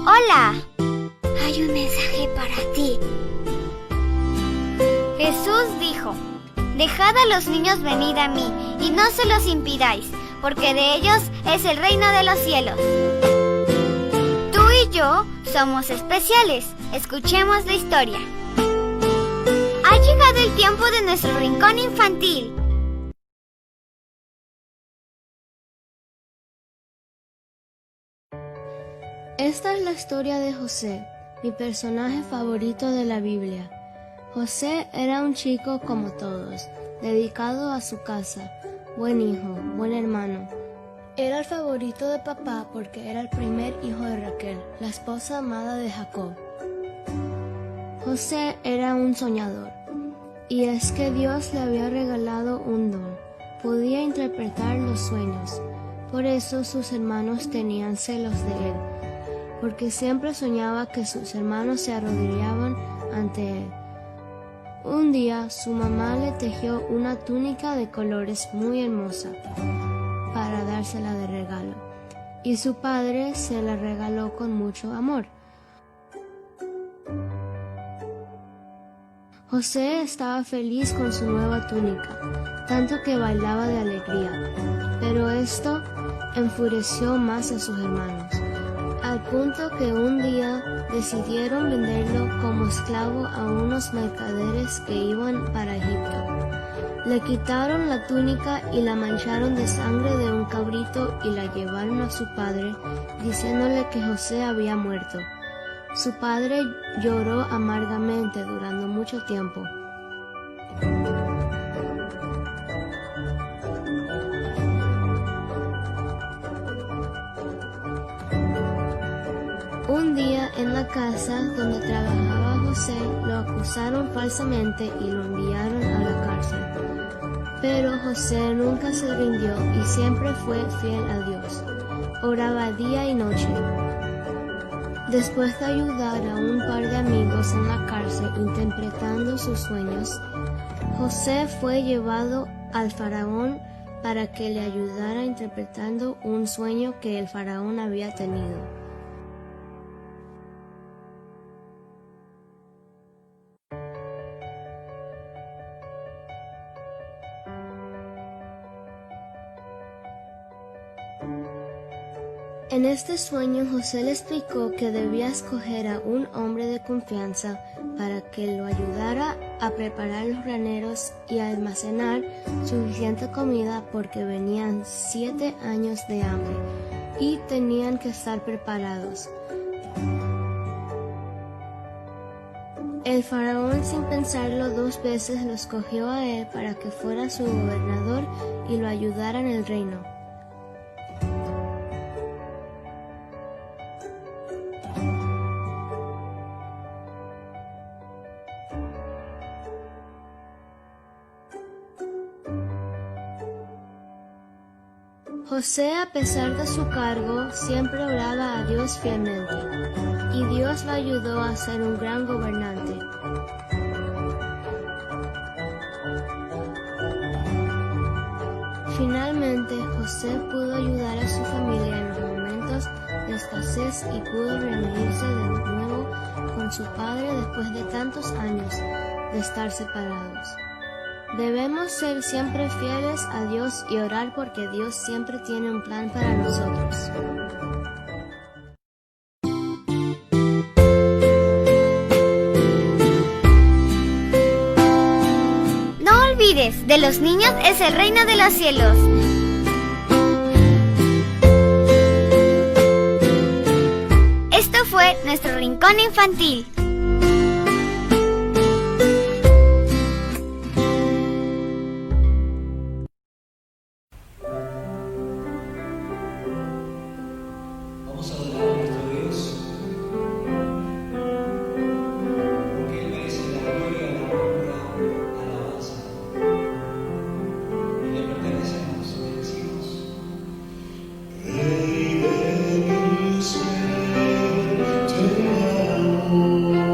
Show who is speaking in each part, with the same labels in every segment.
Speaker 1: Hola, hay un mensaje para ti. Jesús dijo: dejad a los niños venir a mí, y no se los impidáis, porque de ellos es el reino de los cielos. Tú y yo somos especiales. Escuchemos la historia. Ha llegado el tiempo de nuestro rincón infantil.
Speaker 2: Esta es la historia de José, mi personaje favorito de la Biblia. José era un chico como todos, dedicado a su casa, buen hijo, buen hermano. Era el favorito de papá porque era el primer hijo de Raquel, la esposa amada de Jacob. José era un soñador, y es que Dios le había regalado un don. Podía interpretar los sueños. Por eso sus hermanos tenían celos de él, porque siempre soñaba que sus hermanos se arrodillaban ante él. Un día su mamá le tejió una túnica de colores muy hermosa para dársela de regalo, y su padre se la regaló con mucho amor. José estaba feliz con su nueva túnica, tanto que bailaba de alegría, pero esto enfureció más a sus hermanos, al punto que un día decidieron venderlo como esclavo a unos mercaderes que iban para Egipto. Le quitaron la túnica y la mancharon de sangre de un cabrito y la llevaron a su padre, diciéndole que José había muerto. Su padre lloró amargamente durante mucho tiempo. Un día en la casa donde trabajaba José lo acusaron falsamente y lo enviaron a la cárcel. Pero José nunca se rindió y siempre fue fiel a Dios. Oraba día y noche. Después de ayudar a un par de amigos en la cárcel interpretando sus sueños, José fue llevado al faraón para que le ayudara interpretando un sueño que el faraón había tenido. En este sueño José le explicó que debía escoger a un hombre de confianza para que lo ayudara a preparar los graneros y a almacenar suficiente comida porque venían 7 años de hambre y tenían que estar preparados. El faraón, sin pensarlo 2 veces, lo escogió a él para que fuera su gobernador y lo ayudara en el reino. José, a pesar de su cargo, siempre oraba a Dios fielmente, y Dios lo ayudó a ser un gran gobernante. Finalmente, José pudo ayudar a su familia en los momentos de escasez y pudo reunirse de nuevo con su padre después de tantos años de estar separados. Debemos ser siempre fieles a Dios y orar porque Dios siempre tiene un plan para nosotros.
Speaker 1: No olvides, de los niños es el reino de los cielos. Esto fue nuestro rincón infantil.
Speaker 3: Vamos a adorar a nuestro Dios, porque Él merece la gloria, la honra, la alabanza. Y le pertenecemos, le decimos: Rey del cielo, te amo.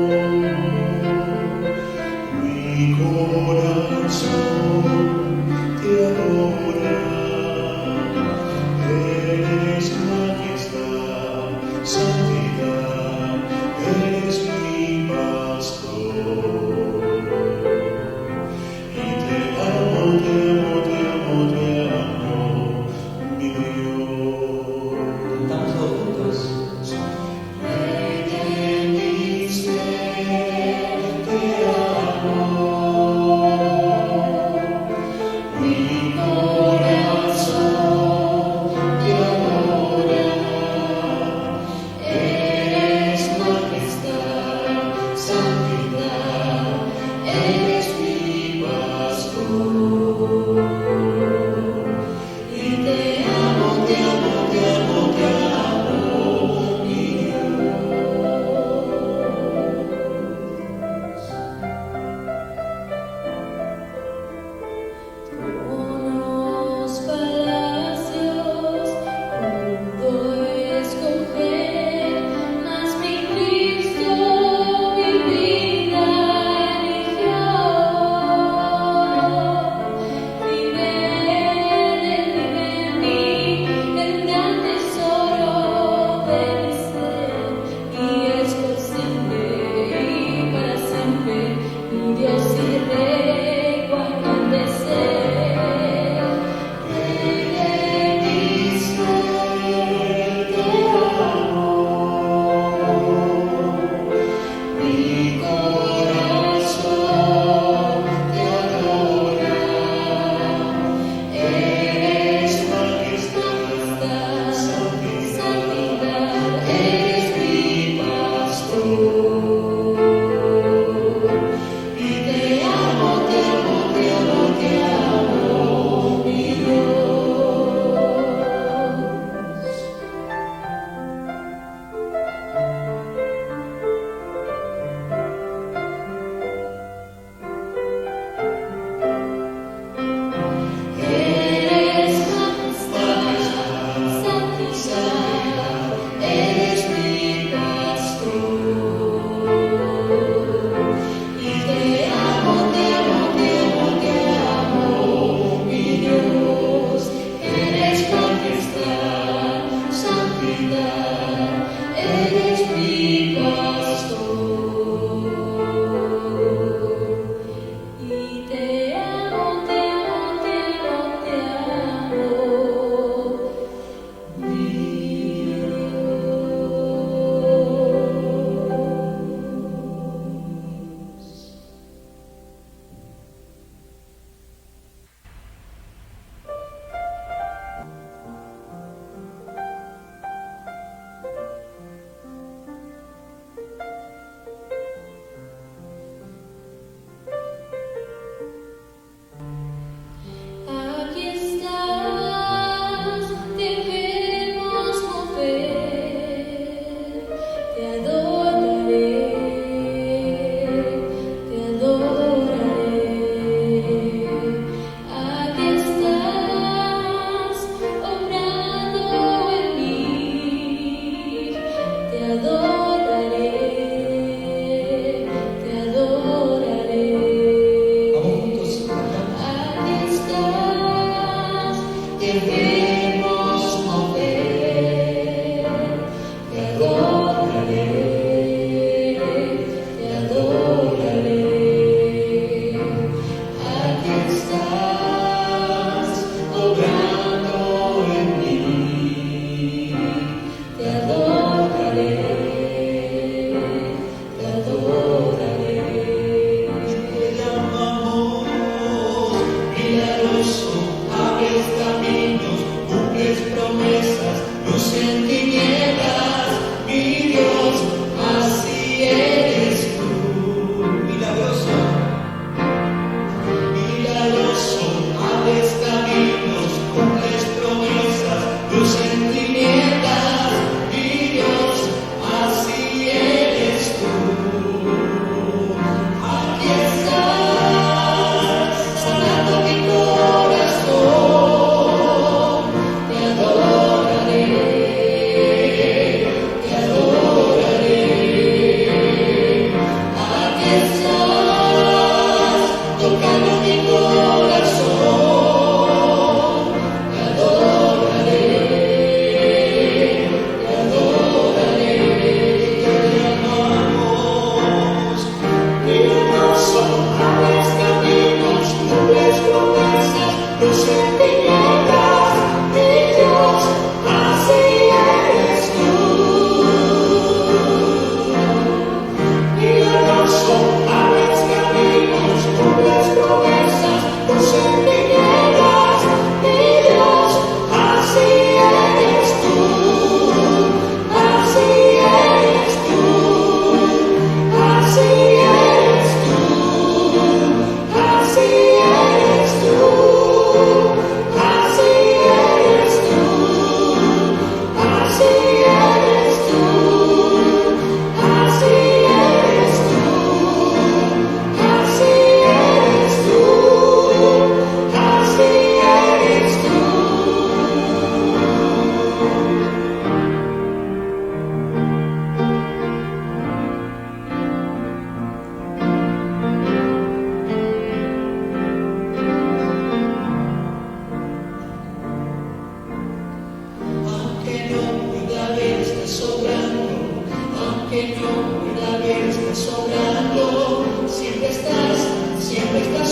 Speaker 4: aunque no pueda ver, estás sobrando, siempre estás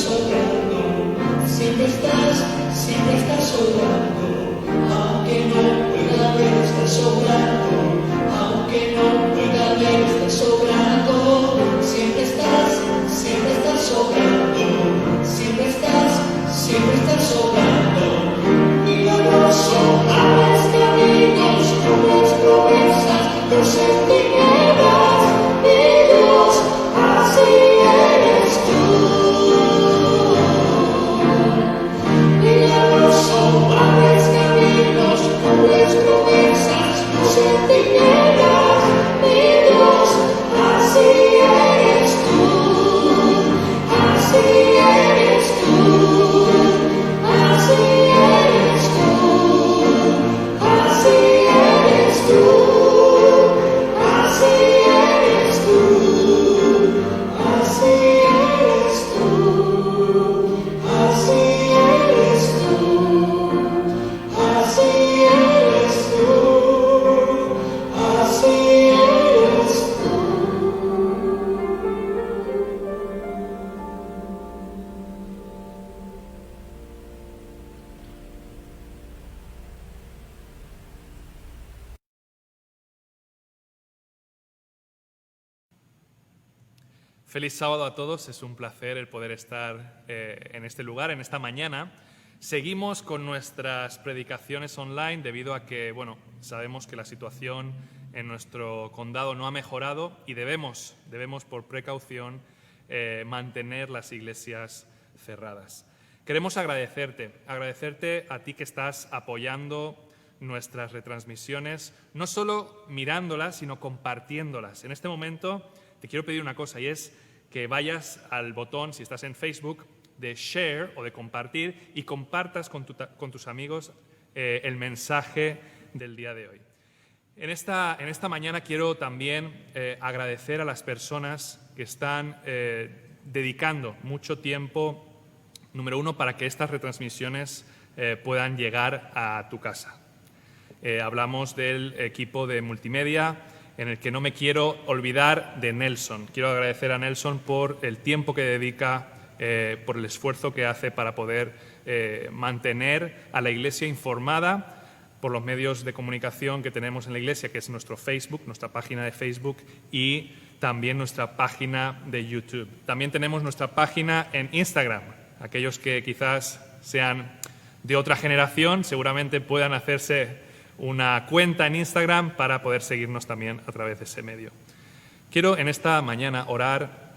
Speaker 4: sobrando, siempre estás sobrando, aunque no pueda ver, estás sobrando, aunque no pueda ver, estás sobrando, siempre estás sobrando, siempre estás sobrando. Milagroso, abres caminos, cubres promesas, luces tinieblas, mi Dios, así eres tú. Milagroso, abres caminos, cubres promesas, luces tinieblas, mi Dios, así eres tú, así eres tú, así eres tú, así eres tú, así eres tú, así eres tú, así eres tú, así eres tú, así eres tú.
Speaker 5: Feliz sábado a todos, es un placer el poder estar en este lugar, en esta mañana. Seguimos con nuestras predicaciones online debido a que, bueno, sabemos que la situación en nuestro condado no ha mejorado y debemos por precaución, mantener las iglesias cerradas. Queremos agradecerte a ti que estás apoyando nuestras retransmisiones, no solo mirándolas, sino compartiéndolas. En este momento te quiero pedir una cosa y es que vayas al botón, si estás en Facebook, de share o de compartir y compartas con tus amigos el mensaje del día de hoy. En esta mañana quiero también agradecer a las personas que están dedicando mucho tiempo, número uno, para que estas retransmisiones puedan llegar a tu casa. Hablamos del equipo de multimedia, en el que no me quiero olvidar de Nelson. Quiero agradecer a Nelson por el tiempo que dedica, por el esfuerzo que hace para poder mantener a la Iglesia informada por los medios de comunicación que tenemos en la Iglesia, que es nuestro Facebook, nuestra página de Facebook y también nuestra página de YouTube. También tenemos nuestra página en Instagram. Aquellos que quizás sean de otra generación seguramente puedan hacerse una cuenta en Instagram para poder seguirnos también a través de ese medio. Quiero en esta mañana orar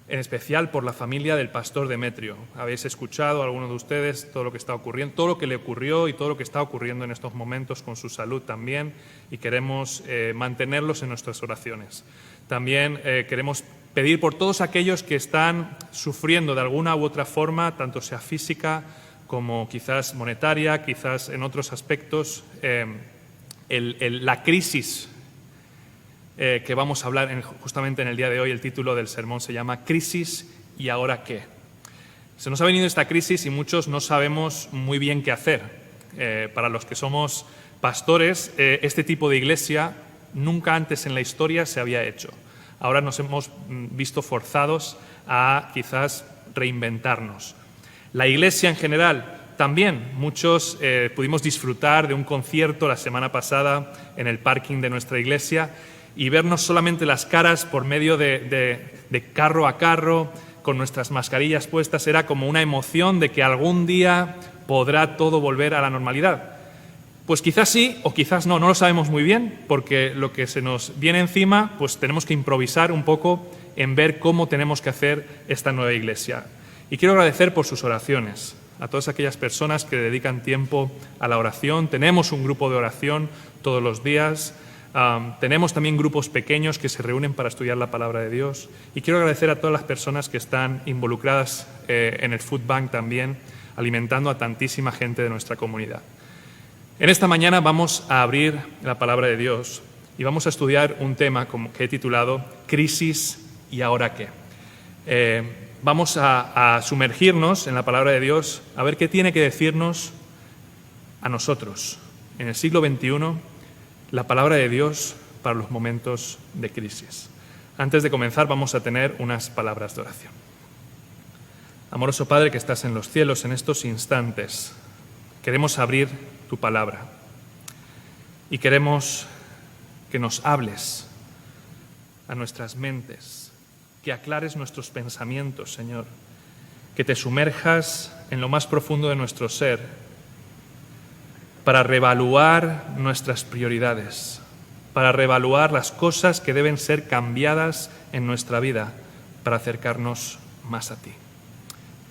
Speaker 5: en especial por la familia del pastor Demetrio. Habéis escuchado, algunos de ustedes, todo lo que está ocurriendo, todo lo que le ocurrió y todo lo que está ocurriendo en estos momentos con su salud también, y queremos mantenerlos en nuestras oraciones. También queremos pedir por todos aquellos que están sufriendo de alguna u otra forma, tanto sea física como quizás monetaria, quizás en otros aspectos, la crisis que vamos a hablar justamente en el día de hoy. El título del sermón se llama Crisis y ahora qué. Se nos ha venido esta crisis y muchos no sabemos muy bien qué hacer. Para los que somos pastores, este tipo de iglesia nunca antes en la historia se había hecho. Ahora nos hemos visto forzados a quizás reinventarnos. La Iglesia en general también. Muchos pudimos disfrutar de un concierto la semana pasada en el parking de nuestra iglesia y vernos solamente las caras por medio de carro a carro, con nuestras mascarillas puestas. Era como una emoción de que algún día podrá todo volver a la normalidad. Pues quizás sí o quizás no, no lo sabemos muy bien, porque lo que se nos viene encima, pues tenemos que improvisar un poco en ver cómo tenemos que hacer esta nueva iglesia. Y quiero agradecer por sus oraciones, a todas aquellas personas que dedican tiempo a la oración. Tenemos un grupo de oración todos los días, tenemos también grupos pequeños que se reúnen para estudiar la palabra de Dios. Y quiero agradecer a todas las personas que están involucradas en el Food Bank también, alimentando a tantísima gente de nuestra comunidad. En esta mañana vamos a abrir la palabra de Dios y vamos a estudiar un tema que he titulado Crisis y ahora qué. Vamos a sumergirnos en la palabra de Dios, a ver qué tiene que decirnos a nosotros. En el siglo XXI, la palabra de Dios para los momentos de crisis. Antes de comenzar vamos a tener unas palabras de oración. Amoroso Padre que estás en los cielos, en estos instantes queremos abrir tu palabra y queremos que nos hables a nuestras mentes, que aclares nuestros pensamientos, Señor, que te sumerjas en lo más profundo de nuestro ser para reevaluar nuestras prioridades, para reevaluar las cosas que deben ser cambiadas en nuestra vida para acercarnos más a ti.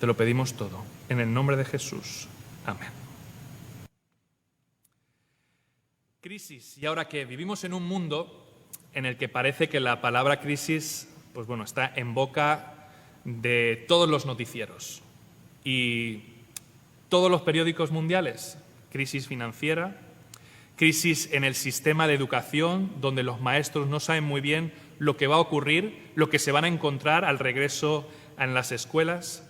Speaker 5: Te lo pedimos todo, en el nombre de Jesús. Amén. Crisis. Y ahora que vivimos en un mundo en el que parece que la palabra crisis, pues bueno, está en boca de todos los noticieros y todos los periódicos mundiales. Crisis financiera, crisis en el sistema de educación, donde los maestros no saben muy bien lo que va a ocurrir, lo que se van a encontrar al regreso en las escuelas.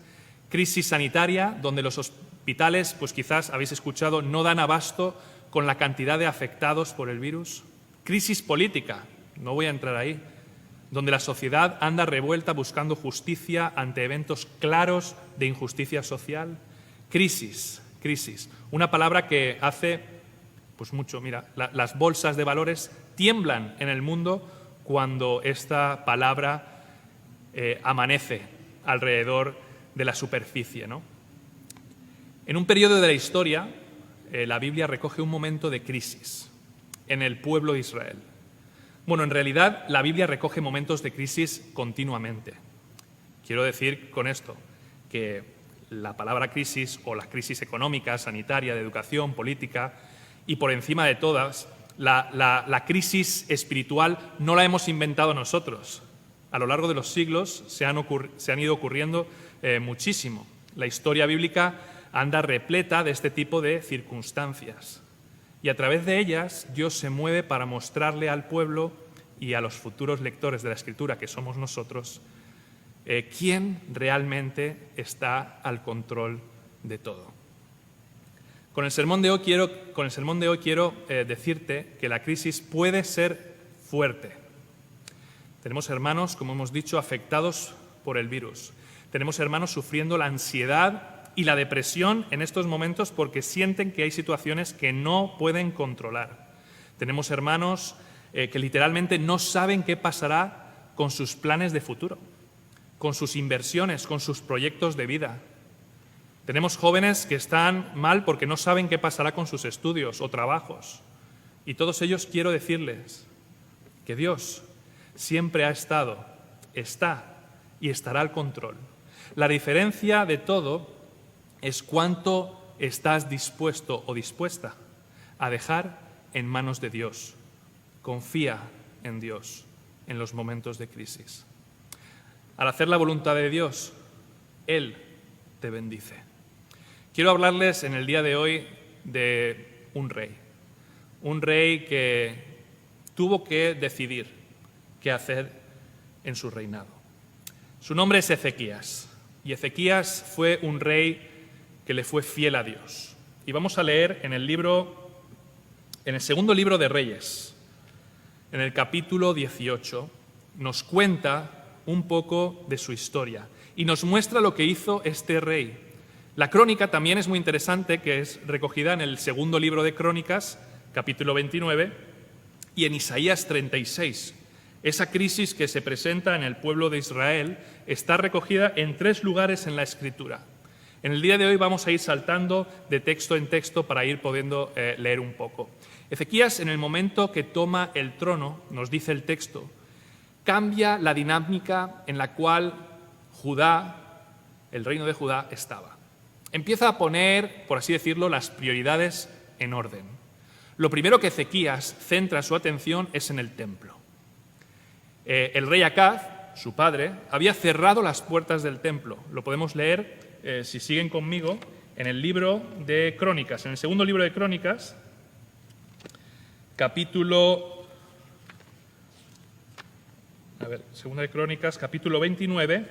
Speaker 5: Crisis sanitaria, donde los hospitales, pues quizás habéis escuchado, no dan abasto con la cantidad de afectados por el virus. Crisis política, no voy a entrar ahí, donde la sociedad anda revuelta buscando justicia ante eventos claros de injusticia social. Crisis, una palabra que hace pues mucho. Mira, las bolsas de valores tiemblan en el mundo cuando esta palabra amanece alrededor de la superficie, ¿no? En un periodo de la historia, la Biblia recoge un momento de crisis en el pueblo de Israel. Bueno, en realidad la Biblia recoge momentos de crisis continuamente. Quiero decir con esto que la palabra crisis o la crisis económica, sanitaria, de educación, política y por encima de todas, la crisis espiritual no la hemos inventado nosotros. A lo largo de los siglos se han ido ocurriendo muchísimo. La historia bíblica anda repleta de este tipo de circunstancias. Y a través de ellas Dios se mueve para mostrarle al pueblo y a los futuros lectores de la Escritura, que somos nosotros, quién realmente está al control de todo. Con el sermón de hoy quiero decirte que la crisis puede ser fuerte. Tenemos hermanos, como hemos dicho, afectados por el virus. Tenemos hermanos sufriendo la ansiedad y la depresión en estos momentos porque sienten que hay situaciones que no pueden controlar. Tenemos hermanos que literalmente no saben qué pasará con sus planes de futuro, con sus inversiones, con sus proyectos de vida. Tenemos jóvenes que están mal porque no saben qué pasará con sus estudios o trabajos. Y todos ellos quiero decirles que Dios siempre ha estado, está y estará al control. La diferencia de todo es cuánto estás dispuesto o dispuesta a dejar en manos de Dios. Confía en Dios en los momentos de crisis. Al hacer la voluntad de Dios, Él te bendice. Quiero hablarles en el día de hoy de un rey que tuvo que decidir qué hacer en su reinado. Su nombre es Ezequías, y Ezequías fue un rey que le fue fiel a Dios. Y vamos a leer en el segundo libro de Reyes, en el capítulo 18, nos cuenta un poco de su historia y nos muestra lo que hizo este rey. La crónica también es muy interesante, que es recogida en el segundo libro de Crónicas, capítulo 29, y en Isaías 36. Esa crisis que se presenta en el pueblo de Israel está recogida en 3 lugares en la Escritura. En el día de hoy vamos a ir saltando de texto en texto para ir pudiendo leer un poco. Ezequías, en el momento que toma el trono, nos dice el texto, cambia la dinámica en la cual Judá, el reino de Judá, estaba. Empieza a poner, por así decirlo, las prioridades en orden. Lo primero que Ezequías centra su atención es en el templo. El rey Acaz, su padre, había cerrado las puertas del templo. Lo podemos leer, si siguen conmigo, en el libro de Crónicas, en el segundo libro de Crónicas, segunda de Crónicas, capítulo 29.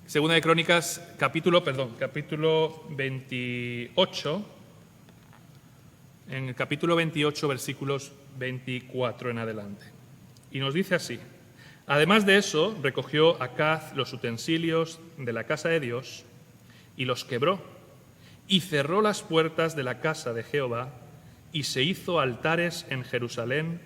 Speaker 5: Segunda de Crónicas, capítulo 28. en el capítulo 28, versículos 24 en adelante. Y nos dice así: además de eso, recogió Acaz los utensilios de la casa de Dios y los quebró, y cerró las puertas de la casa de Jehová, y se hizo altares en Jerusalén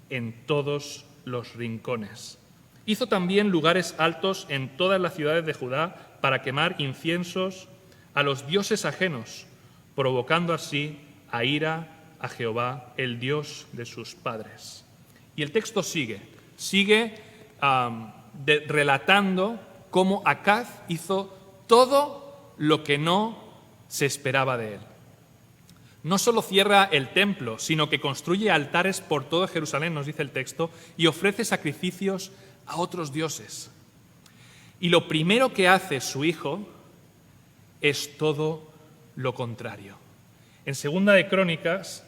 Speaker 5: en todos los rincones. Hizo también lugares altos en todas las ciudades de Judá para quemar inciensos a los dioses ajenos, provocando así a ira a Jehová, el Dios de sus padres. Y el texto sigue relatando cómo Acaz hizo todo lo que no se esperaba de él. No solo cierra el templo, sino que construye altares por todo Jerusalén, nos dice el texto, y ofrece sacrificios a otros dioses. Y lo primero que hace su hijo es todo lo contrario. En Segunda de Crónicas,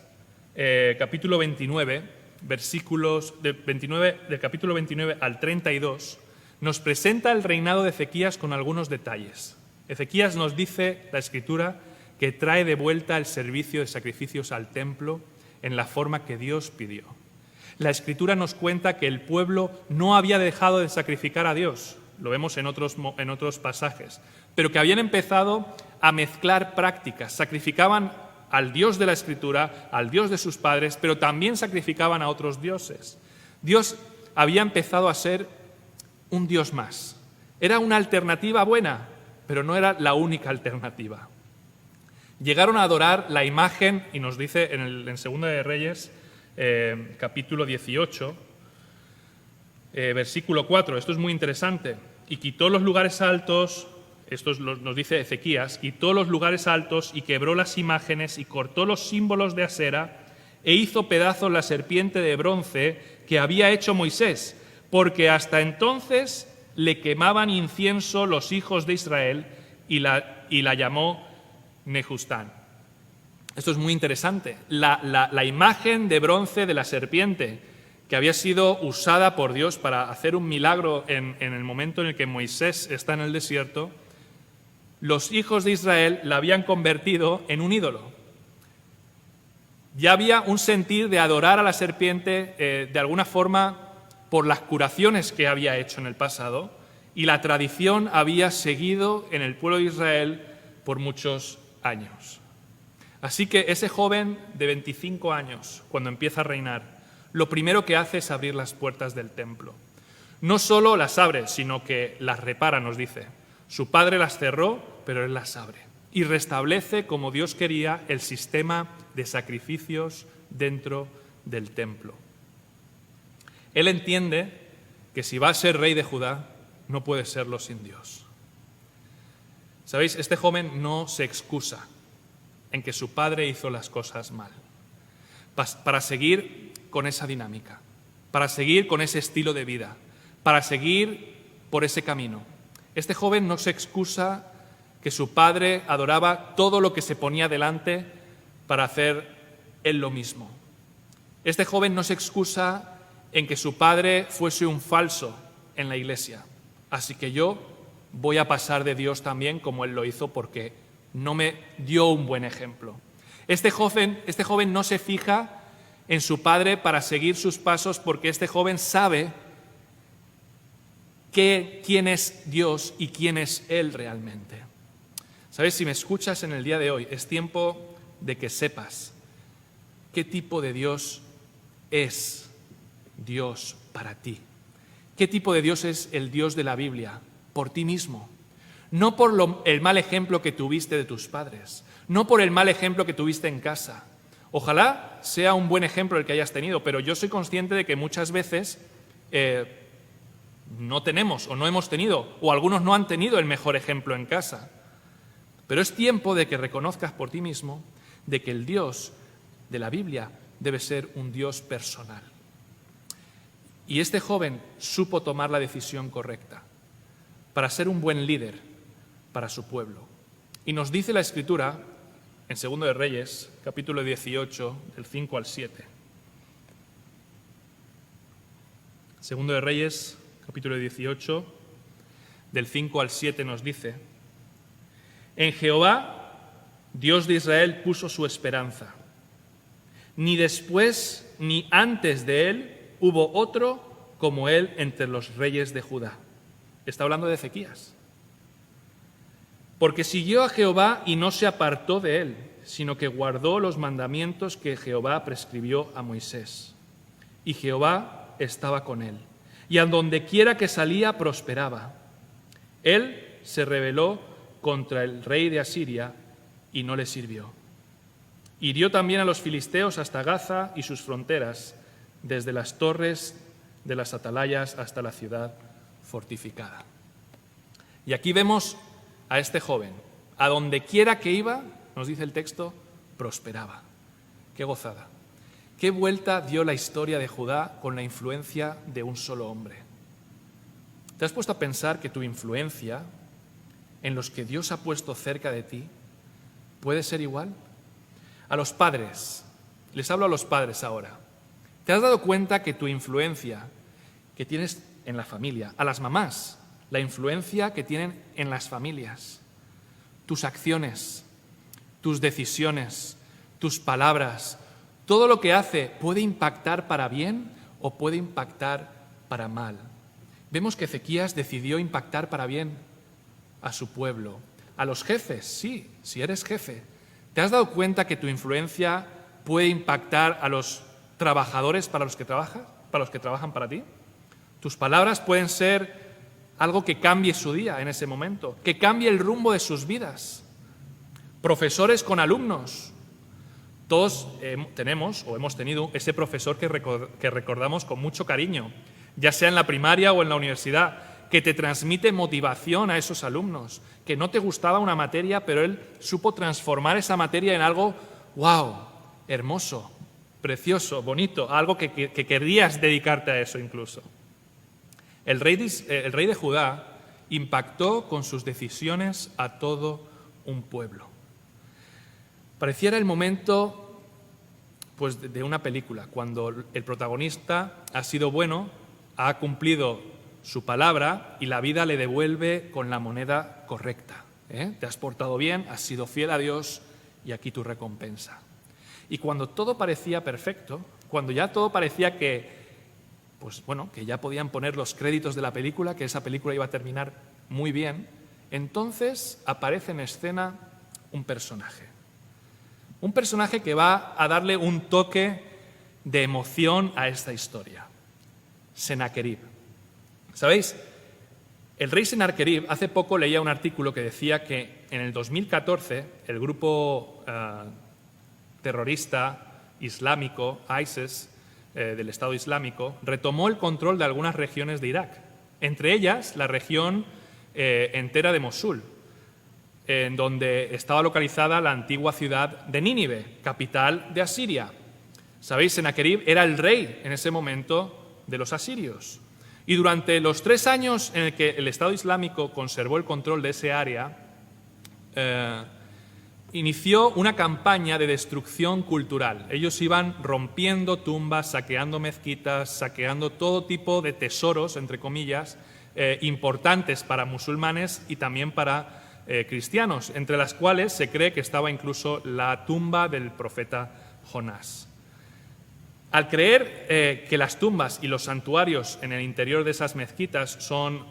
Speaker 5: capítulo 29, del capítulo 29 al 32, nos presenta el reinado de Ezequías con algunos detalles. Ezequías, nos dice la Escritura, que trae de vuelta el servicio de sacrificios al templo en la forma que Dios pidió. La Escritura nos cuenta que el pueblo no había dejado de sacrificar a Dios, lo vemos en otros pasajes, pero que habían empezado a mezclar prácticas. Sacrificaban al Dios de la Escritura, al Dios de sus padres, pero también sacrificaban a otros dioses. Dios había empezado a ser un Dios más. Era una alternativa buena, pero no era la única alternativa. Llegaron a adorar la imagen, y nos dice en Segunda de Reyes, capítulo 18, versículo 4, esto es muy interesante, y quitó los lugares altos, esto nos dice Ezequías, quitó los lugares altos y quebró las imágenes y cortó los símbolos de Asera e hizo pedazos la serpiente de bronce que había hecho Moisés, porque hasta entonces le quemaban incienso los hijos de Israel y la llamó Nehustán. Esto es muy interesante. La imagen de bronce de la serpiente que había sido usada por Dios para hacer un milagro en el momento en el que Moisés está en el desierto, los hijos de Israel la habían convertido en un ídolo. Ya había un sentir de adorar a la serpiente de alguna forma por las curaciones que había hecho en el pasado, y la tradición había seguido en el pueblo de Israel por muchos años. Así que ese joven de 25 años, cuando empieza a reinar, lo primero que hace es abrir las puertas del templo. No solo las abre, sino que las repara, nos dice. Su padre las cerró, pero él las abre. Y restablece, como Dios quería, el sistema de sacrificios dentro del templo. Él entiende que si va a ser rey de Judá, no puede serlo sin Dios. ¿Sabéis? Este joven no se excusa en que su padre hizo las cosas mal, para seguir con esa dinámica, para seguir con ese estilo de vida, para seguir por ese camino. Este joven no se excusa que su padre adoraba todo lo que se ponía delante para hacer él lo mismo. Este joven no se excusa en que su padre fuese un falso en la iglesia. Así que yo voy a pasar de Dios también como él lo hizo porque no me dio un buen ejemplo. Este joven no se fija en su padre para seguir sus pasos porque este joven sabe quién es Dios y quién es Él realmente. ¿Sabes? Si me escuchas en el día de hoy, es tiempo de que sepas qué tipo de Dios es Dios para ti. ¿Qué tipo de Dios es el Dios de la Biblia? Por ti mismo. No por el mal ejemplo que tuviste de tus padres, no por el mal ejemplo que tuviste en casa. Ojalá sea un buen ejemplo el que hayas tenido, pero yo soy consciente de que muchas veces no tenemos o no hemos tenido, o algunos no han tenido el mejor ejemplo en casa. Pero es tiempo de que reconozcas por ti mismo de que el Dios de la Biblia debe ser un Dios personal. Y este joven supo tomar la decisión correcta para ser un buen líder para su pueblo. Y nos dice la Escritura, en 2 de Reyes, capítulo 18, del 5 al 7. 2 de Reyes, capítulo 18, del 5 al 7 nos dice: En Jehová, Dios de Israel, puso su esperanza. Ni después ni antes de él hubo otro como él entre los reyes de Judá. Está hablando de Ezequías. Porque siguió a Jehová y no se apartó de él, sino que guardó los mandamientos que Jehová prescribió a Moisés. Y Jehová estaba con él, y a donde quiera que salía prosperaba. Él se rebeló contra el rey de Asiria y no le sirvió. Hirió también a los filisteos hasta Gaza y sus fronteras, desde las torres de las atalayas hasta la ciudad fortificada. Y aquí vemos a este joven, a donde quiera que iba, nos dice el texto, prosperaba. ¡Qué gozada! ¡Qué vuelta dio la historia de Judá con la influencia de un solo hombre! ¿Te has puesto a pensar que tu influencia en los que Dios ha puesto cerca de ti puede ser igual? A los padres, les hablo a los padres ahora. ¿Te has dado cuenta que tu influencia que tienes en la familia, a las mamás, la influencia que tienen en las familias, tus acciones, tus decisiones, tus palabras, todo lo que hace puede impactar para bien o puede impactar para mal? Vemos que Ezequías decidió impactar para bien a su pueblo, a los jefes, sí, si eres jefe. ¿Te has dado cuenta que tu influencia puede impactar a los trabajadores para los que trabajan para ti? Tus palabras pueden ser algo que cambie su día en ese momento, que cambie el rumbo de sus vidas. Profesores con alumnos. Todos tenemos o hemos tenido ese profesor que recordamos con mucho cariño, ya sea en la primaria o en la universidad, que te transmite motivación a esos alumnos, que no te gustaba una materia, pero él supo transformar esa materia en algo, wow, hermoso, precioso, bonito, algo que querrías dedicarte a eso incluso. El rey de Judá impactó con sus decisiones a todo un pueblo. Pareciera el momento pues, de una película, cuando el protagonista ha sido bueno, ha cumplido su palabra y la vida le devuelve con la moneda correcta. Te has portado bien, has sido fiel a Dios y aquí tu recompensa. Y cuando todo parecía perfecto, cuando ya todo parecía que ya podían poner los créditos de la película, que esa película iba a terminar muy bien, entonces aparece en escena un personaje. Un personaje que va a darle un toque de emoción a esta historia. Sennacherib. ¿Sabéis? El rey Sennacherib, hace poco leía un artículo que decía que en el 2014 el grupo terrorista islámico, ISIS, del Estado Islámico, retomó el control de algunas regiones de Irak, entre ellas la región entera de Mosul, en donde estaba localizada la antigua ciudad de Nínive, capital de Asiria. ¿Sabéis? Sennacherib era el rey en ese momento de los asirios. Y durante los 3 años en el que el Estado Islámico conservó el control de ese área, inició una campaña de destrucción cultural. Ellos iban rompiendo tumbas, saqueando mezquitas, saqueando todo tipo de tesoros, entre comillas, importantes para musulmanes y también para cristianos, entre las cuales se cree que estaba incluso la tumba del profeta Jonás. Al creer que las tumbas y los santuarios en el interior de esas mezquitas son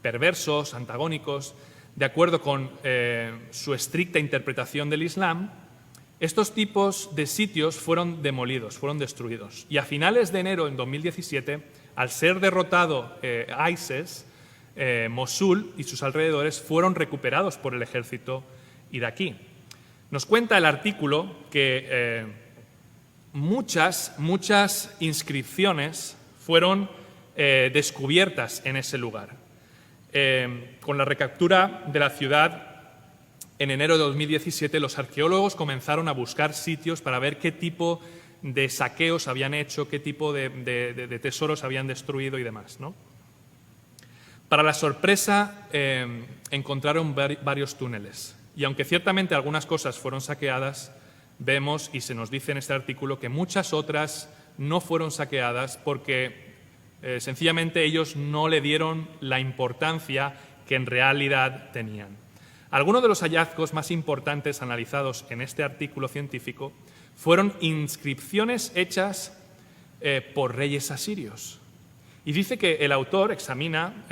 Speaker 5: perversos, antagónicos, de acuerdo con su estricta interpretación del Islam, estos tipos de sitios fueron demolidos, fueron destruidos. Y a finales de enero de 2017, al ser derrotado ISIS, Mosul y sus alrededores fueron recuperados por el ejército iraquí. Nos cuenta el artículo que muchas inscripciones fueron descubiertas en ese lugar. Con la recaptura de la ciudad en enero de 2017, los arqueólogos comenzaron a buscar sitios para ver qué tipo de saqueos habían hecho, qué tipo de tesoros habían destruido y demás, ¿no? Para la sorpresa, encontraron varios túneles. Y aunque ciertamente algunas cosas fueron saqueadas, vemos, y se nos dice en este artículo, que muchas otras no fueron saqueadas porque sencillamente ellos no le dieron la importancia que en realidad tenían. Algunos de los hallazgos más importantes analizados en este artículo científico fueron inscripciones hechas por reyes asirios. Y dice que el autor examina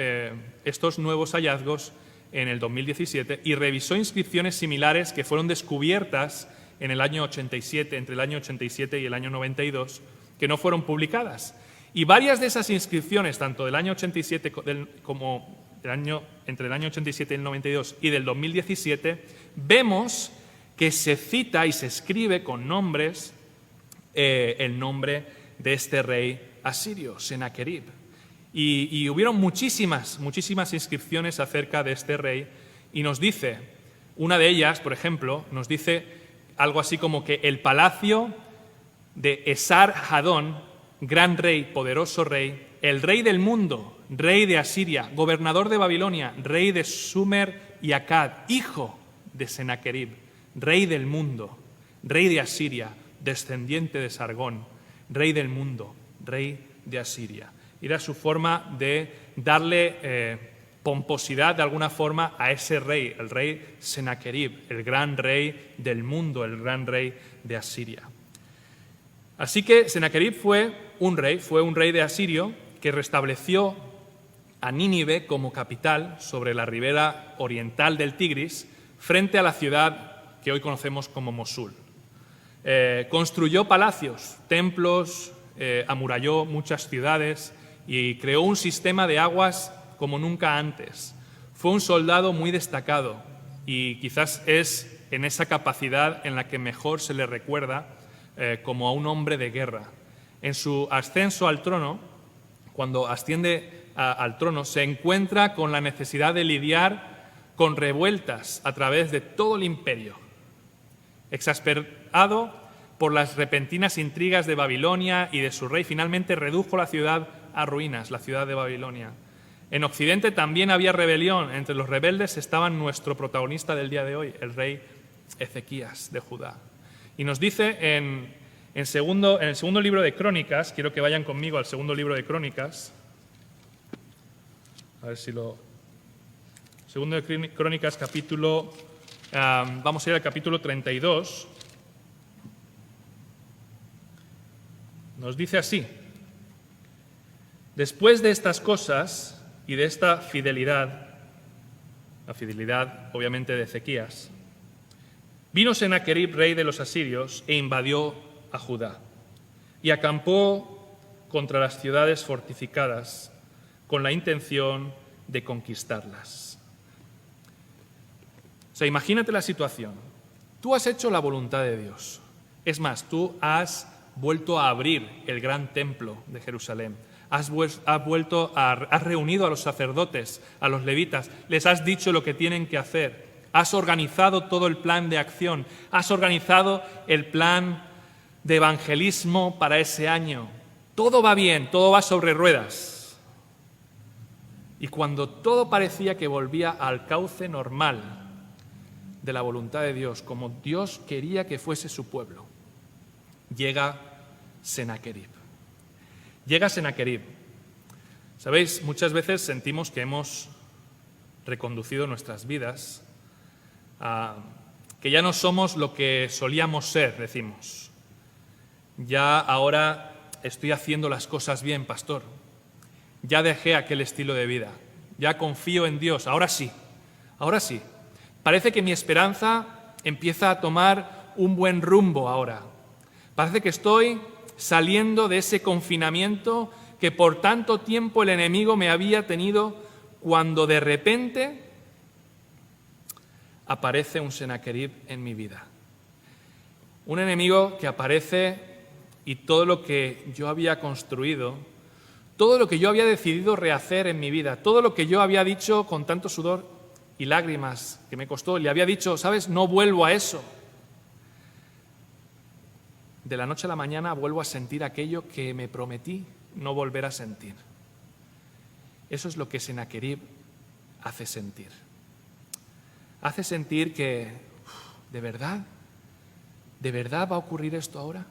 Speaker 5: estos nuevos hallazgos en el 2017 y revisó inscripciones similares que fueron descubiertas en el año 87, entre el año 87 y el año 92, que no fueron publicadas. Y varias de esas inscripciones, tanto del año 87 como entre el año 87 y el 92 y del 2017, vemos que se cita y se escribe con nombres el nombre de este rey asirio, Senaquerib. Y hubieron muchísimas inscripciones acerca de este rey, y nos dice, una de ellas, por ejemplo, nos dice algo así como que el palacio de Esar-Hadón, gran rey, poderoso rey, el rey del mundo, rey de Asiria, gobernador de Babilonia, rey de Sumer y Akkad, hijo de Senaquerib, rey del mundo, rey de Asiria, descendiente de Sargón, rey del mundo, rey de Asiria. Era su forma de darle pomposidad de alguna forma a ese rey, el rey Senaquerib, el gran rey del mundo, el gran rey de Asiria. Así que Senaquerib fue un rey de Asirio que restableció a Nínive como capital sobre la ribera oriental del Tigris, frente a la ciudad que hoy conocemos como Mosul. Construyó palacios, templos, amuralló muchas ciudades y creó un sistema de aguas como nunca antes. Fue un soldado muy destacado y quizás es en esa capacidad en la que mejor se le recuerda como a un hombre de guerra. En su ascenso al trono, cuando asciende al trono, se encuentra con la necesidad de lidiar con revueltas a través de todo el imperio. Exasperado por las repentinas intrigas de Babilonia y de su rey, finalmente redujo la ciudad a ruinas, la ciudad de Babilonia. En Occidente también había rebelión. Entre los rebeldes estaba nuestro protagonista del día de hoy, el rey Ezequías de Judá. Y nos dice en el segundo libro de Crónicas, quiero que vayan conmigo al segundo libro de Crónicas, a ver si lo... Segundo de Crónicas, capítulo... vamos a ir al capítulo 32. Nos dice así: después de estas cosas y de esta fidelidad, la fidelidad obviamente de Ezequías, vino Senaquerib, rey de los asirios, e invadió a Judá y acampó contra las ciudades fortificadas con la intención de conquistarlas. O sea, imagínate la situación. Tú has hecho la voluntad de Dios. Es más, tú has vuelto a abrir el gran templo de Jerusalén. Has reunido a los sacerdotes, a los levitas, les has dicho lo que tienen que hacer. Has organizado todo el plan de acción. Has organizado el plan de evangelismo para ese año. Todo va bien, todo va sobre ruedas. Y cuando todo parecía que volvía al cauce normal de la voluntad de Dios, como Dios quería que fuese su pueblo, llega Senaquerib. Llega Senaquerib. ¿Sabéis? Muchas veces sentimos que hemos reconducido nuestras vidas, que ya no somos lo que solíamos ser, decimos. Ya ahora estoy haciendo las cosas bien, pastor. Ya dejé aquel estilo de vida. Ya confío en Dios. Ahora sí. Parece que mi esperanza empieza a tomar un buen rumbo ahora. Parece que estoy saliendo de ese confinamiento que por tanto tiempo el enemigo me había tenido, cuando de repente aparece un Senaquerib en mi vida. Un enemigo que aparece y todo lo que yo había construido, todo lo que yo había decidido rehacer en mi vida, todo lo que yo había dicho con tanto sudor y lágrimas que me costó, le había dicho, ¿sabes? No vuelvo a eso. De la noche a la mañana vuelvo a sentir aquello que me prometí no volver a sentir. Eso es lo que Senaquerib hace sentir. Hace sentir que, ¿de verdad va a ocurrir esto ahora?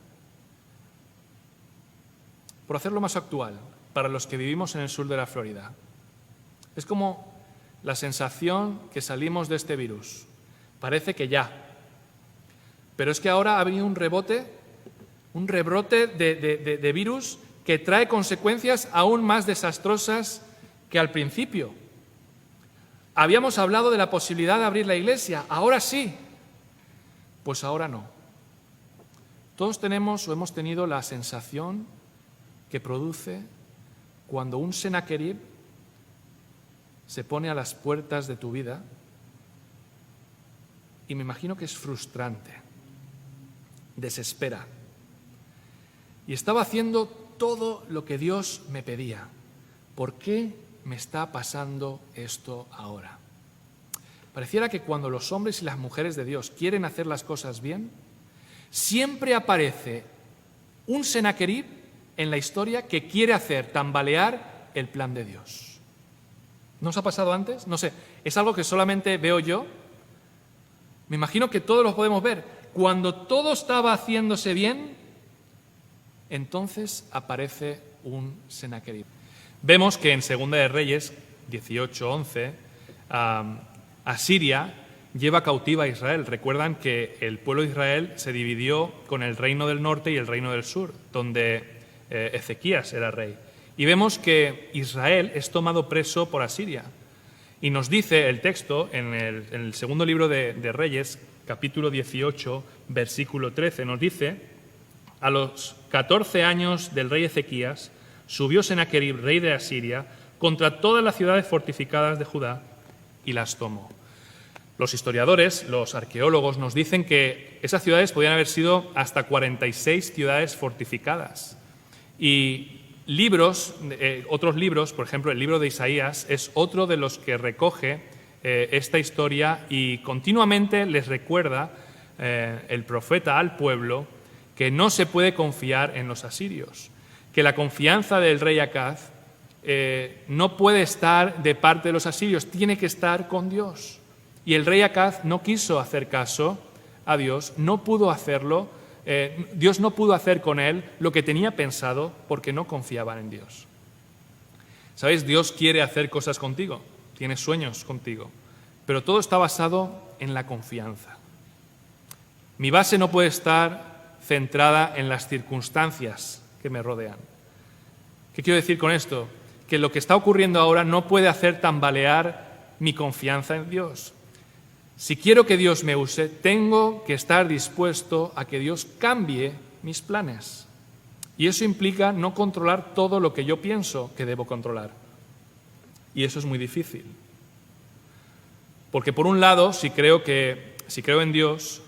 Speaker 5: Por hacerlo más actual, para los que vivimos en el sur de la Florida, es como la sensación que salimos de este virus. Parece que ya. Pero es que ahora ha venido un rebote un rebrote de virus que trae consecuencias aún más desastrosas que al principio. Habíamos hablado de la posibilidad de abrir la iglesia, ahora sí, pues ahora no. Todos tenemos o hemos tenido la sensación que produce cuando un Senaquerib se pone a las puertas de tu vida, y me imagino que es frustrante, desespera. Y estaba haciendo todo lo que Dios me pedía. ¿Por qué me está pasando esto ahora? Pareciera que cuando los hombres y las mujeres de Dios quieren hacer las cosas bien, siempre aparece un Senaquerib en la historia que quiere hacer tambalear el plan de Dios. ¿No os ha pasado antes? No sé, es algo que solamente veo yo. Me imagino que todos lo podemos ver. Cuando todo estaba haciéndose bien, entonces aparece un Senaquerib. Vemos que en Segunda de Reyes 18:11, Asiria lleva cautiva a Israel. Recuerdan que el pueblo de Israel se dividió con el reino del norte y el reino del sur, donde Ezequías era rey. Y vemos que Israel es tomado preso por Asiria. Y nos dice el texto en el segundo libro de Reyes, capítulo 18, versículo 13, nos dice: a los 14 años del rey Ezequías, subió Senaquerib, rey de Asiria, contra todas las ciudades fortificadas de Judá y las tomó. Los historiadores, los arqueólogos, nos dicen que esas ciudades podían haber sido hasta 46 ciudades fortificadas. Y otros libros, por ejemplo, el libro de Isaías, es otro de los que recoge esta historia y continuamente les recuerda el profeta al pueblo que no se puede confiar en los asirios, que la confianza del rey Acaz no puede estar de parte de los asirios, tiene que estar con Dios. Y el rey Acaz no quiso hacer caso a Dios, no pudo hacerlo. Dios no pudo hacer con él lo que tenía pensado porque no confiaban en Dios. ¿Sabéis? Dios quiere hacer cosas contigo, tiene sueños contigo, pero todo está basado en la confianza. Mi base no puede estar centrada en las circunstancias que me rodean. ¿Qué quiero decir con esto? Que lo que está ocurriendo ahora no puede hacer tambalear mi confianza en Dios. Si quiero que Dios me use, tengo que estar dispuesto a que Dios cambie mis planes. Y eso implica no controlar todo lo que yo pienso que debo controlar. Y eso es muy difícil. Porque por un lado, si creo en Dios,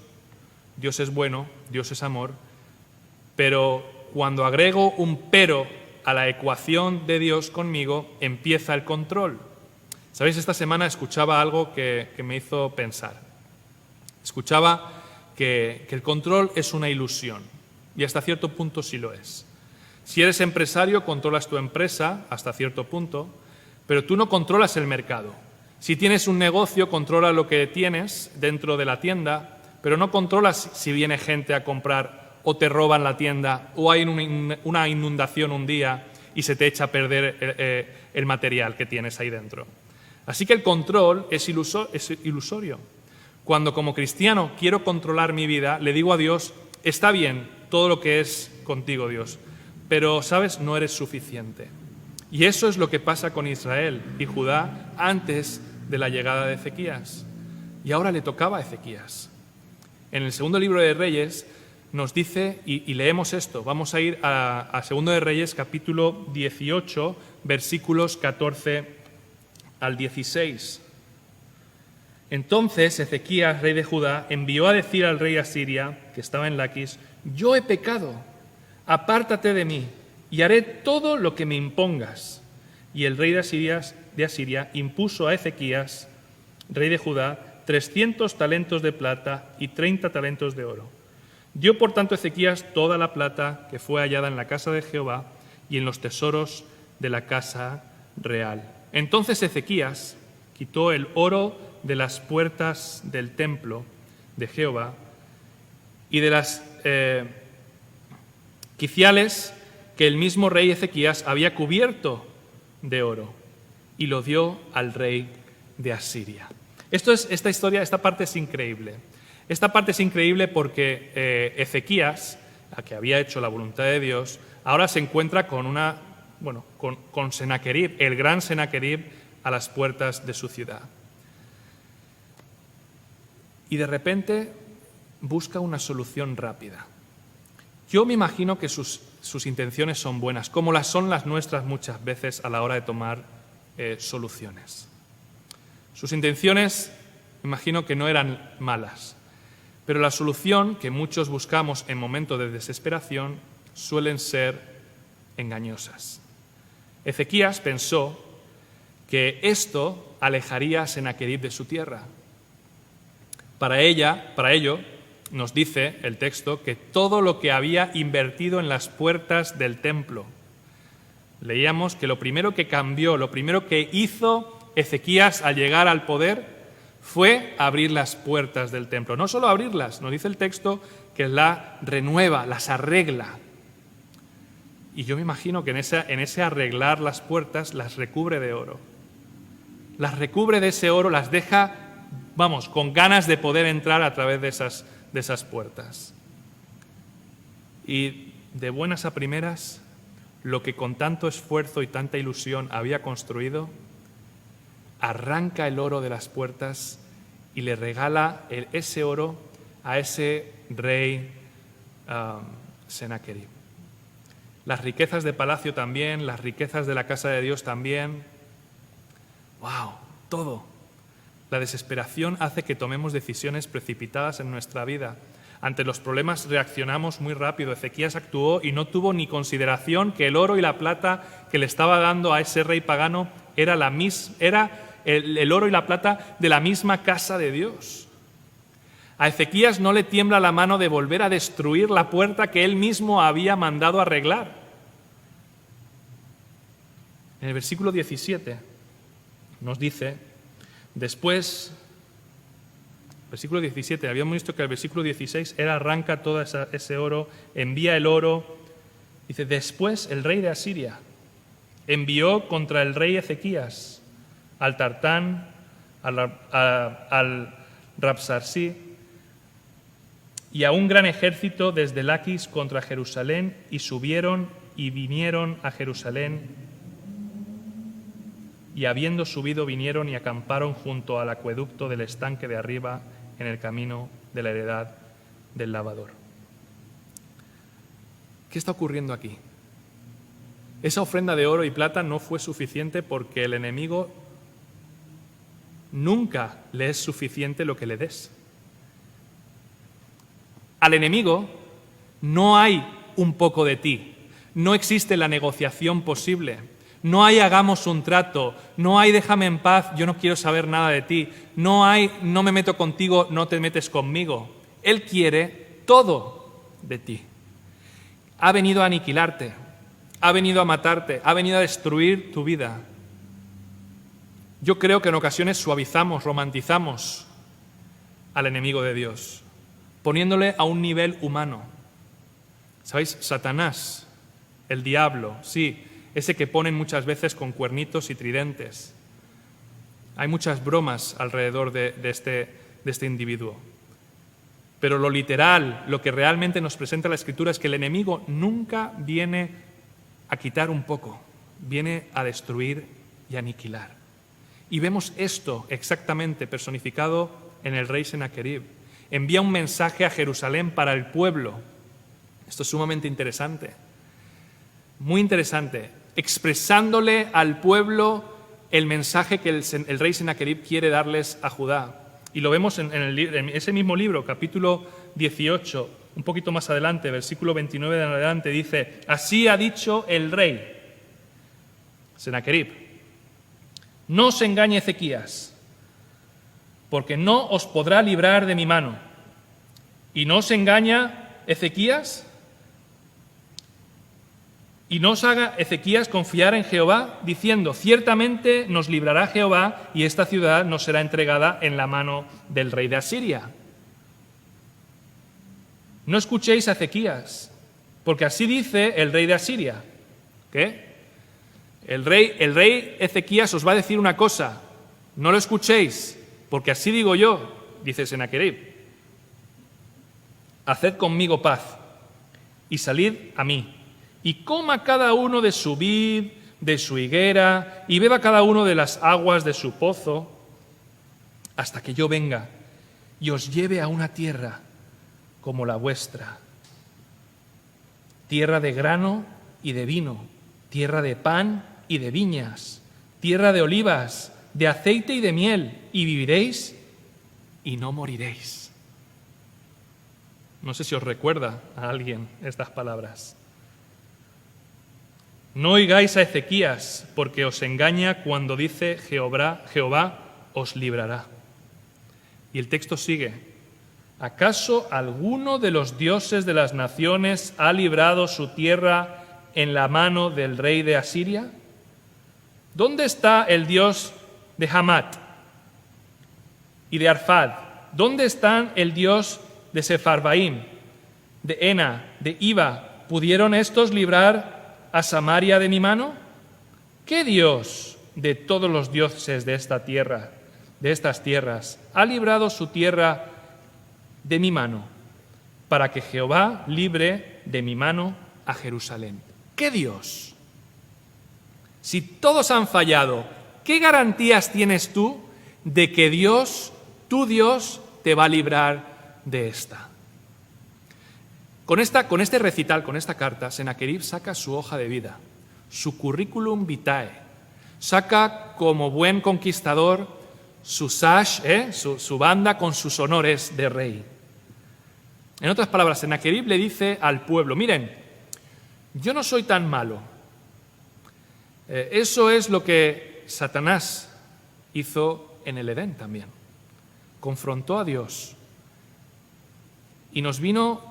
Speaker 5: Dios es bueno, Dios es amor, pero cuando agrego un pero a la ecuación de Dios conmigo, empieza el control. ¿Sabéis? Esta semana escuchaba algo que me hizo pensar. Escuchaba que el control es una ilusión, y hasta cierto punto sí lo es. Si eres empresario, controlas tu empresa hasta cierto punto, pero tú no controlas el mercado. Si tienes un negocio, controla lo que tienes dentro de la tienda, pero no controlas si viene gente a comprar o te roban la tienda o hay una inundación un día y se te echa a perder el material que tienes ahí dentro. Así que el control es ilusorio. Cuando como cristiano quiero controlar mi vida, le digo a Dios: está bien todo lo que es contigo, Dios, pero, ¿sabes?, no eres suficiente. Y eso es lo que pasa con Israel y Judá antes de la llegada de Ezequías. Y ahora le tocaba a Ezequías. En el segundo libro de Reyes nos dice, y leemos esto, vamos a ir a segundo de Reyes, capítulo 18, versículos 14 al 16. Entonces Ezequías, rey de Judá, envió a decir al rey Asiria, que estaba en Laquis: yo he pecado, apártate de mí, y haré todo lo que me impongas. Y el rey de Asiria impuso a Ezequías, rey de Judá, 300 talentos de plata y 30 talentos de oro. Dio por tanto Ezequías toda la plata que fue hallada en la casa de Jehová y en los tesoros de la casa real. Entonces Ezequías quitó el oro de las puertas del templo de Jehová y de las quiciales que el mismo rey Ezequías había cubierto de oro, y lo dio al rey de Asiria. Esta parte es increíble. Esta parte es increíble porque Ezequías a que había hecho la voluntad de Dios, ahora se encuentra con Senaquerib, el gran Senaquerib, a las puertas de su ciudad. Y de repente busca una solución rápida. Yo me imagino que sus intenciones son buenas, como las son las nuestras muchas veces a la hora de tomar soluciones. Sus intenciones, me imagino que no eran malas, pero la solución que muchos buscamos en momentos de desesperación suelen ser engañosas. Ezequías pensó que esto alejaría a Senaquerib de su tierra. Para ello, nos dice el texto que todo lo que había invertido en las puertas del templo. Leíamos que lo primero que cambió, lo primero que hizo Ezequías al llegar al poder fue abrir las puertas del templo. No solo abrirlas, nos dice el texto que las renueva, las arregla. Y yo me imagino que en ese arreglar las puertas las recubre de oro. Las recubre de ese oro, las deja, con ganas de poder entrar a través de esas puertas. Y de buenas a primeras, lo que con tanto esfuerzo y tanta ilusión había construido, arranca el oro de las puertas y le regala ese oro a ese rey Senaquerib. Las riquezas de palacio también, las riquezas de la casa de Dios también. ¡Wow! Todo. La desesperación hace que tomemos decisiones precipitadas en nuestra vida. Ante los problemas reaccionamos muy rápido. Ezequías actuó y no tuvo ni consideración que el oro y la plata que le estaba dando a ese rey pagano era el oro y la plata de la misma casa de Dios. A Ezequías no le tiembla la mano de volver a destruir la puerta que él mismo había mandado arreglar. En el versículo 17 nos dice, después, versículo 17, habíamos visto que el versículo 16 era arranca todo ese oro, envía el oro. Dice, después el rey de Asiria envió contra el rey Ezequías, al Tartán, al Rabsarsí y a un gran ejército desde Laquis contra Jerusalén, y subieron y vinieron a Jerusalén, y habiendo subido vinieron y acamparon junto al acueducto del estanque de arriba en el camino de la heredad del lavador. ¿Qué está ocurriendo aquí? Esa ofrenda de oro y plata no fue suficiente porque el enemigo nunca le es suficiente lo que le des. Al enemigo no hay un poco de ti, no existe la negociación posible, no hay hagamos un trato, no hay déjame en paz, yo no quiero saber nada de ti, no hay no me meto contigo, no te metes conmigo. Él quiere todo de ti. Ha venido a aniquilarte, ha venido a matarte, ha venido a destruir tu vida. Yo creo que en ocasiones suavizamos, romantizamos al enemigo de Dios, poniéndole a un nivel humano. ¿Sabéis? Satanás, el diablo, sí, ese que ponen muchas veces con cuernitos y tridentes. Hay muchas bromas alrededor de este individuo. Pero lo literal, lo que realmente nos presenta la Escritura es que el enemigo nunca viene a quitar un poco, viene a destruir y aniquilar. Y vemos esto exactamente personificado en el rey Senaquerib. Envía un mensaje a Jerusalén para el pueblo. Esto es sumamente interesante, muy interesante, expresándole al pueblo el mensaje que el rey Senaquerib quiere darles a Judá. Y lo vemos en ese mismo libro, capítulo 18, un poquito más adelante, versículo 29 de adelante, dice, así ha dicho el rey Senaquerib, no os engañe Ezequías, porque no os podrá librar de mi mano. Y no os engaña Ezequías, y no os haga Ezequías confiar en Jehová, diciendo, ciertamente nos librará Jehová y esta ciudad nos será entregada en la mano del rey de Asiria. No escuchéis a Ezequías, porque así dice el rey de Asiria. ¿Qué? El rey Ezequías os va a decir una cosa, no lo escuchéis, porque así digo yo, dice Senaquerib. Haced conmigo paz, y salid a mí, y coma cada uno de su vid, de su higuera, y beba cada uno de las aguas de su pozo, hasta que yo venga y os lleve a una tierra como la vuestra, tierra de grano y de vino, tierra de pan y de viñas, tierra de olivas, de aceite y de miel, y viviréis y no moriréis. No sé si os recuerda a alguien estas palabras. No oigáis a Ezequías, porque os engaña cuando dice Jehová os librará. Y el texto sigue. ¿Acaso alguno de los dioses de las naciones ha librado su tierra en la mano del rey de Asiria? ¿Dónde está el Dios de Hamat y de Arfad? ¿Dónde están el Dios de Sefarvaim, de Ena, de Iva? ¿Pudieron estos librar a Samaria de mi mano? ¿Qué Dios de todos los dioses de esta tierra, de estas tierras, ha librado su tierra de mi mano, para que Jehová libre de mi mano a Jerusalén? ¿Qué Dios? Si todos han fallado, ¿qué garantías tienes tú de que Dios, tu Dios, te va a librar de esta? Con este recital, con esta carta, Sennacherib saca su hoja de vida, su curriculum vitae, saca como buen conquistador su sash, su banda con sus honores de rey. En otras palabras, Sennacherib le dice al pueblo, miren, yo no soy tan malo. Eso es lo que Satanás hizo en el Edén también. Confrontó a Dios y nos vino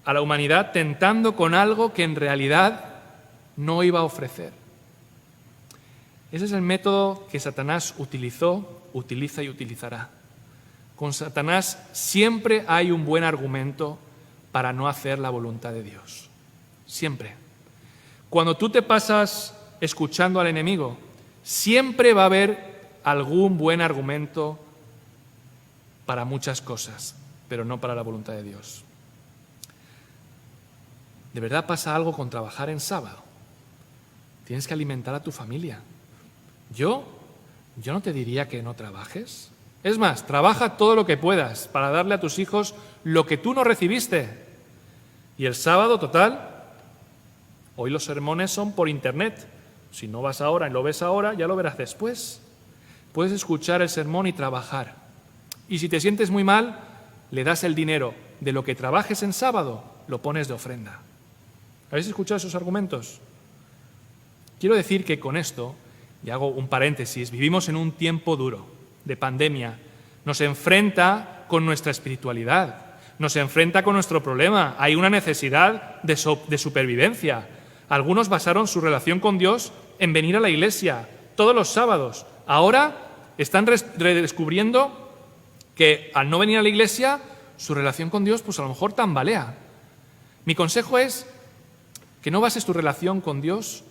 Speaker 5: a la humanidad tentando con algo que en realidad no iba a ofrecer. Ese es el método que Satanás utilizó, utiliza y utilizará. Con Satanás siempre hay un buen argumento para no hacer la voluntad de Dios. Siempre. Cuando tú te pasas escuchando al enemigo, siempre va a haber algún buen argumento para muchas cosas, pero no para la voluntad de Dios. ¿De verdad pasa algo con trabajar en sábado? Tienes que alimentar a tu familia. Yo no te diría que no trabajes. Es más, trabaja todo lo que puedas para darle a tus hijos lo que tú no recibiste. Y el sábado, total, hoy los sermones son por internet. Si no vas ahora y lo ves ahora, ya lo verás después. Puedes escuchar el sermón y trabajar. Y si te sientes muy mal, le das el dinero de lo que trabajes en sábado, lo pones de ofrenda. ¿Habéis escuchado esos argumentos? Quiero decir que con esto, y hago un paréntesis, vivimos en un tiempo duro, de pandemia. Nos enfrenta con nuestra espiritualidad, nos enfrenta con nuestro problema. Hay una necesidad de supervivencia. Algunos basaron su relación con Dios en venir a la iglesia todos los sábados. Ahora están redescubriendo que al no venir a la iglesia, su relación con Dios pues a lo mejor tambalea. Mi consejo es que no bases tu relación con Dios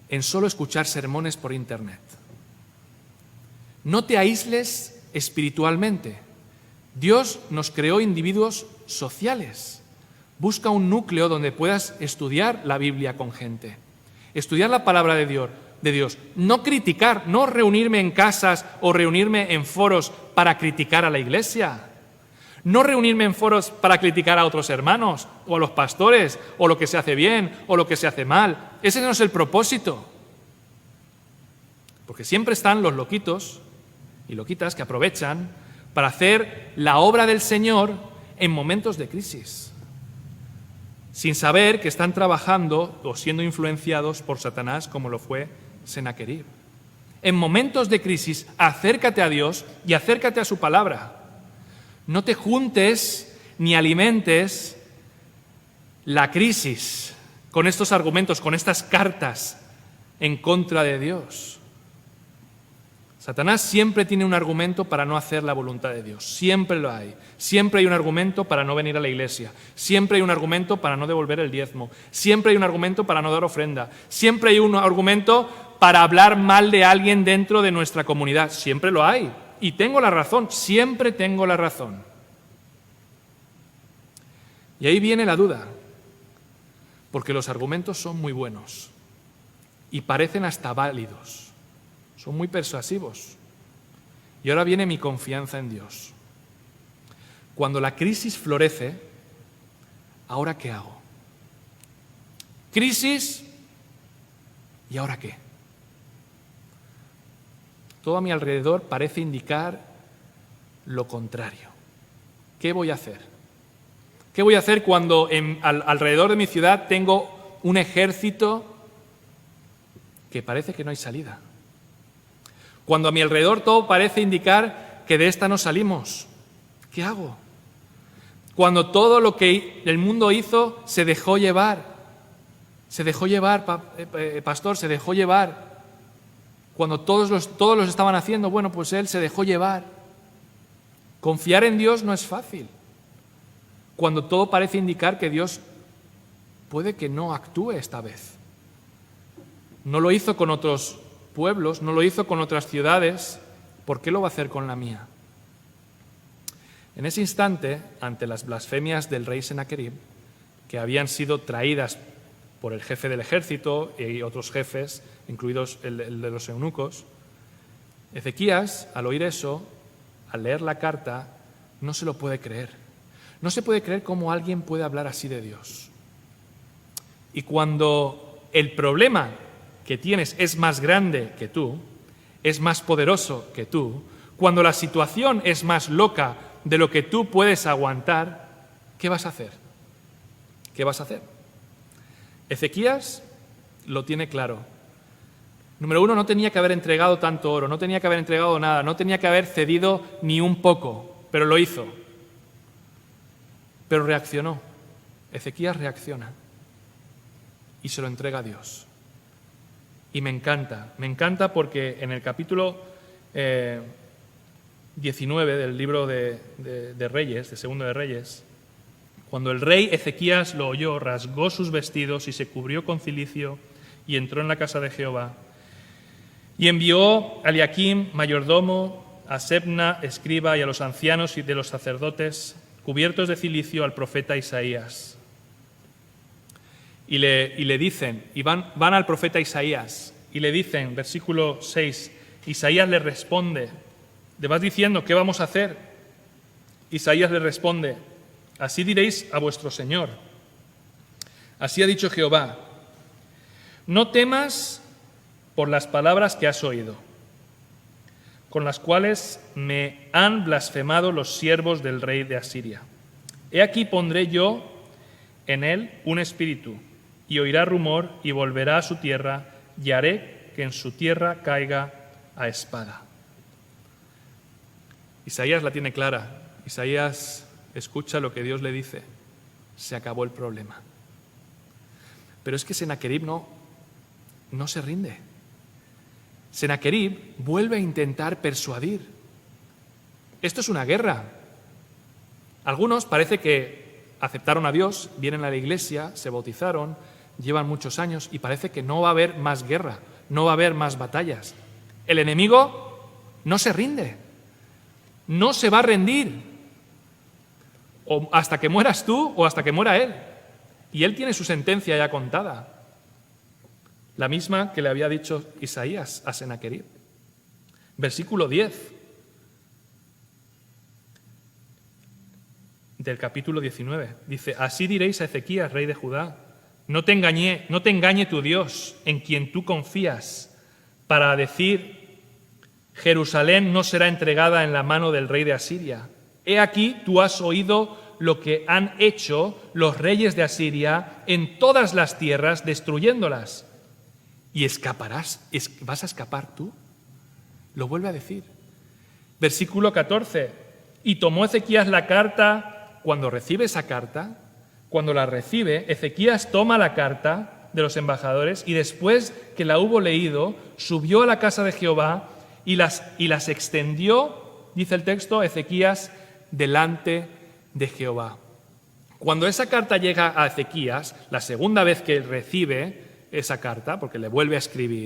Speaker 5: en solo escuchar sermones por internet. No te aísles espiritualmente. Dios nos creó individuos sociales. Busca un núcleo donde puedas estudiar la Biblia con gente, estudiar la palabra de Dios. No criticar, no reunirme en casas o reunirme en foros para criticar a la iglesia. No reunirme en foros para criticar a otros hermanos o a los pastores o lo que se hace bien o lo que se hace mal. Ese no es el propósito. Porque siempre están los loquitos y loquitas que aprovechan para hacer la obra del Señor en momentos de crisis, sin saber que están trabajando o siendo influenciados por Satanás, como lo fue Sennacherib. En momentos de crisis, acércate a Dios y acércate a su palabra. No te juntes ni alimentes la crisis con estos argumentos, con estas cartas en contra de Dios. Satanás siempre tiene un argumento para no hacer la voluntad de Dios. Siempre lo hay. Siempre hay un argumento para no venir a la iglesia. Siempre hay un argumento para no devolver el diezmo. Siempre hay un argumento para no dar ofrenda. Siempre hay un argumento para hablar mal de alguien dentro de nuestra comunidad. Siempre lo hay. Y tengo la razón. Siempre tengo la razón. Y ahí viene la duda. porque los argumentos son muy buenos y parecen hasta válidos, son muy persuasivos. Y ahora viene mi confianza en Dios. Cuando la crisis florece, ¿ahora qué hago? Crisis, ¿y ahora qué? Todo a mi alrededor parece indicar lo contrario. ¿Qué voy a hacer? ¿Qué voy a hacer cuando alrededor de mi ciudad tengo un ejército que parece que no hay salida? Cuando a mi alrededor todo parece indicar que de esta no salimos, ¿qué hago? Cuando todo lo que el mundo hizo se dejó llevar, pastor, se dejó llevar. Cuando todos los estaban haciendo, bueno, pues él se dejó llevar. Confiar en Dios no es fácil. Cuando todo parece indicar que Dios puede que no actúe esta vez. No lo hizo con otros pueblos, no lo hizo con otras ciudades, ¿por qué lo va a hacer con la mía? En ese instante, ante las blasfemias del rey Sennacherib, que habían sido traídas por el jefe del ejército y otros jefes, incluidos el de los eunucos, Ezequías, al oír eso, al leer la carta, no se lo puede creer. No se puede creer cómo alguien puede hablar así de Dios. Y cuando el problema que tienes es más grande que tú, es más poderoso que tú, cuando la situación es más loca de lo que tú puedes aguantar, ¿qué vas a hacer? ¿Qué vas a hacer? Ezequías lo tiene claro. Número uno, no tenía que haber entregado tanto oro, no tenía que haber entregado nada, no tenía que haber cedido ni un poco, pero lo hizo. Pero reaccionó. Ezequías reacciona y se lo entrega a Dios. Y me encanta porque en el capítulo 19 del libro de Reyes, de Segundo de Reyes, cuando el rey Ezequías lo oyó, rasgó sus vestidos y se cubrió con cilicio y entró en la casa de Jehová. Y envió a Eliaquim, mayordomo, a Sebna, escriba, y a los ancianos y de los sacerdotes, cubiertos de cilicio, al profeta Isaías. Y le dicen, y van al profeta Isaías, y le dicen, versículo 6, Isaías le responde, le vas diciendo, ¿qué vamos a hacer? Isaías le responde, así diréis a vuestro Señor. Así ha dicho Jehová, no temas por las palabras que has oído, con las cuales me han blasfemado los siervos del rey de Asiria. He aquí pondré yo en él un espíritu, y oirá rumor, y volverá a su tierra, y haré que en su tierra caiga a espada. Isaías la tiene clara. Isaías escucha lo que Dios le dice. Se acabó el problema. Pero es que Sennacherib no se rinde. Sennacherib vuelve a intentar persuadir. Esto es una guerra. Algunos parece que aceptaron a Dios, vienen a la iglesia, se bautizaron, llevan muchos años y parece que no va a haber más guerra, no va a haber más batallas. El enemigo no se rinde, no se va a rendir, o hasta que mueras tú o hasta que muera él. Y él tiene su sentencia ya contada, la misma que le había dicho Isaías a Sennacherib. Versículo 10 del capítulo 19, dice, así diréis a Ezequías, rey de Judá, no te engañe tu Dios, en quien tú confías, para decir, Jerusalén no será entregada en la mano del rey de Asiria. He aquí, tú has oído lo que han hecho los reyes de Asiria en todas las tierras, destruyéndolas. ¿Y escaparás? ¿Vas a escapar tú? Lo vuelve a decir. Versículo 14. Y tomó Ezequías la carta. Cuando recibe esa carta, cuando la recibe, Ezequías toma la carta de los embajadores y después que la hubo leído, subió a la casa de Jehová y las extendió, dice el texto, Ezequías delante de Jehová. Cuando esa carta llega a Ezequías, la segunda vez que recibe esa carta, porque le vuelve a escribir,